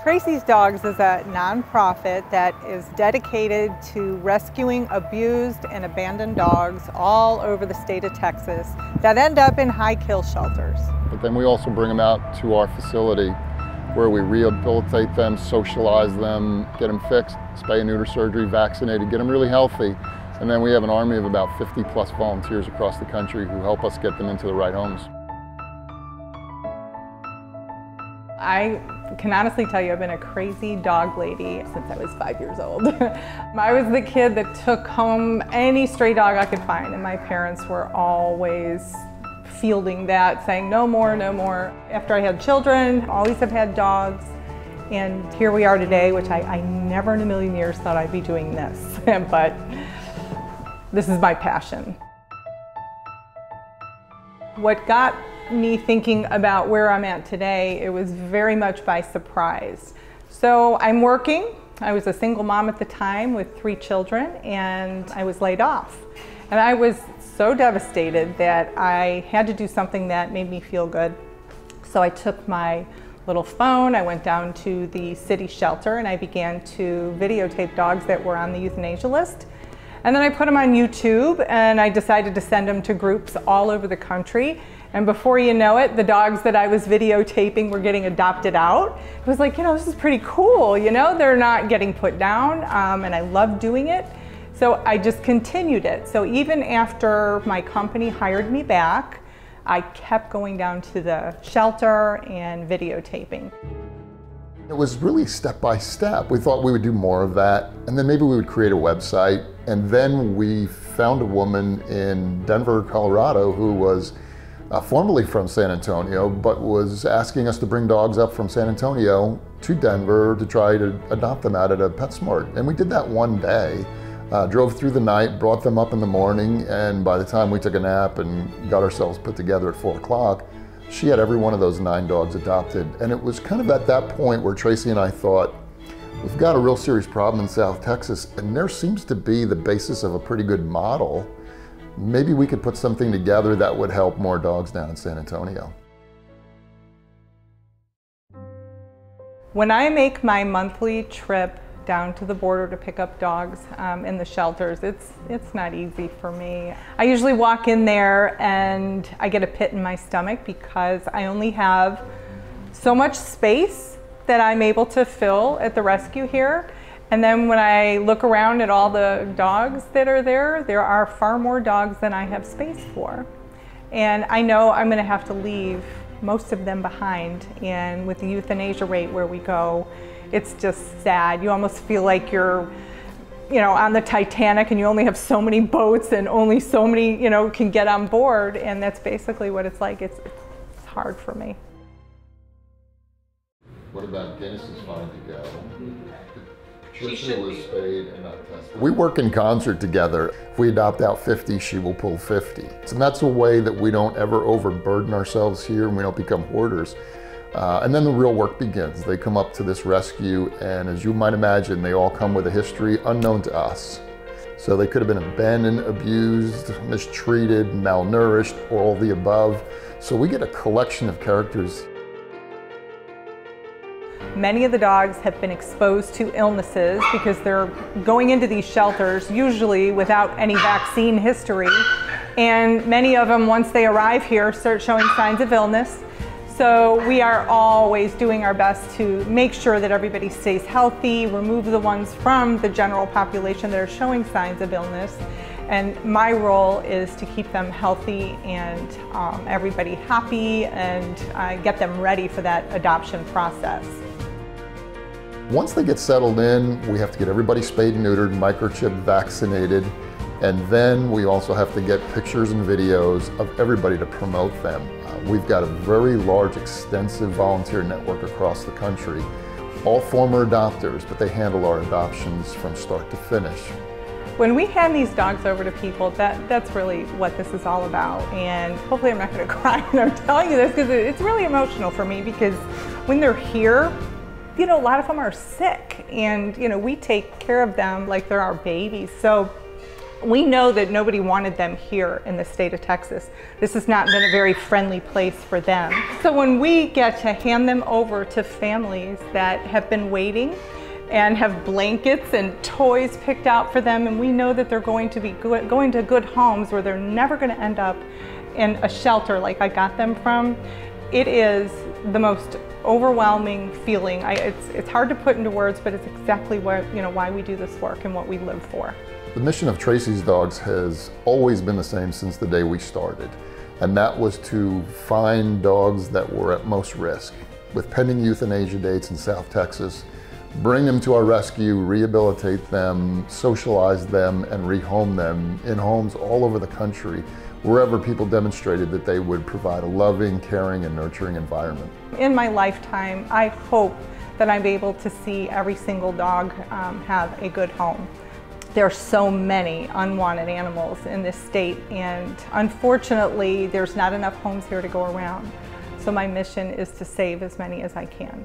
Tracy's Dogs is a nonprofit that is dedicated to rescuing abused and abandoned dogs all over the state of Texas that end up in high kill shelters. But then we also bring them out to our facility where we rehabilitate them, socialize them, get them fixed, spay and neuter surgery, vaccinated, get them really healthy. And then we have an army of about 50 plus volunteers across the country who help us get them into the right homes. I can honestly tell you I've been a crazy dog lady since I was 5 years old. I was the kid that took home any stray dog I could find, and my parents were always fielding that, saying no more, no more. After I had children, always have had dogs, and here we are today, which I never in a million years thought I'd be doing this, but this is my passion. What got me thinking about where I'm at today, it was very much by surprise. So I'm working. I was a single mom at the time with 3 children, and I was laid off. And I was so devastated that I had to do something that made me feel good. So I took my little phone, I went down to the city shelter, and I began to videotape dogs that were on the euthanasia list. And then I put them on YouTube, and I decided to send them to groups all over the country. And before you know it, the dogs that I was videotaping were getting adopted out. It was like, this is pretty cool, they're not getting put down, and I love doing it. So I just continued it. So even after my company hired me back, I kept going down to the shelter and videotaping. It was really step by step. We thought we would do more of that, and then maybe we would create a website. And then we found a woman in Denver, Colorado, who was formerly from San Antonio, but was asking us to bring dogs up from San Antonio to Denver to try to adopt them out at a PetSmart. And we did that one day, drove through the night, brought them up in the morning, and by the time we took a nap and got ourselves put together at 4 o'clock, she had every one of those 9 dogs adopted. And it was kind of at that point where Tracy and I thought, we've got a real serious problem in South Texas, and there seems to be the basis of a pretty good model. Maybe we could put something together that would help more dogs down in San Antonio. When I make my monthly trip down to the border to pick up dogs in the shelters, it's not easy for me. I usually walk in there and I get a pit in my stomach because I only have so much space that I'm able to fill at the rescue here. And then when I look around at all the dogs that are there are far more dogs than I have space for. And I know I'm gonna have to leave most of them behind. And with the euthanasia rate where we go, it's just sad. You almost feel like you're on the Titanic and you only have so many boats and only so many can get on board. And that's basically what it's like. It's hard for me. What about Dennis is fine to go? Trisha was spayed and not tested. We work in concert together. If we adopt out 50, she will pull 50. And that's a way that we don't ever overburden ourselves here and we don't become hoarders. And then the real work begins. They come up to this rescue, and as you might imagine, they all come with a history unknown to us. So they could have been abandoned, abused, mistreated, malnourished, or all the above. So we get a collection of characters. Many of the dogs have been exposed to illnesses because they're going into these shelters usually without any vaccine history. And many of them, once they arrive here, start showing signs of illness. So we are always doing our best to make sure that everybody stays healthy, remove the ones from the general population that are showing signs of illness. And my role is to keep them healthy and everybody happy and get them ready for that adoption process. Once they get settled in, we have to get everybody spayed and neutered, microchipped, vaccinated, and then we also have to get pictures and videos of everybody to promote them. We've got a very large, extensive volunteer network across the country, all former adopters, but they handle our adoptions from start to finish. When we hand these dogs over to people, that's really what this is all about. And hopefully I'm not going to cry when I'm telling you this, because it's really emotional for me, because when they're here, a lot of them are sick, and we take care of them like they're our babies. So We know that nobody wanted them here in the state of Texas. This has not been a very friendly place for them. So when we get to hand them over to families that have been waiting and have blankets and toys picked out for them, and we know that they're going to be going to good homes where they're never going to end up in a shelter like I got them from, it is the most overwhelming feeling. It's hard to put into words, but it's exactly what, why we do this work and what we live for. The mission of Tracy's Dogs has always been the same since the day we started, and that was to find dogs that were at most risk. With pending euthanasia dates in South Texas, bring them to our rescue, rehabilitate them, socialize them, and rehome them in homes all over the country, wherever people demonstrated that they would provide a loving, caring, and nurturing environment. In my lifetime, I hope that I'm able to see every single dog have a good home. There are so many unwanted animals in this state, and unfortunately, there's not enough homes here to go around. So my mission is to save as many as I can.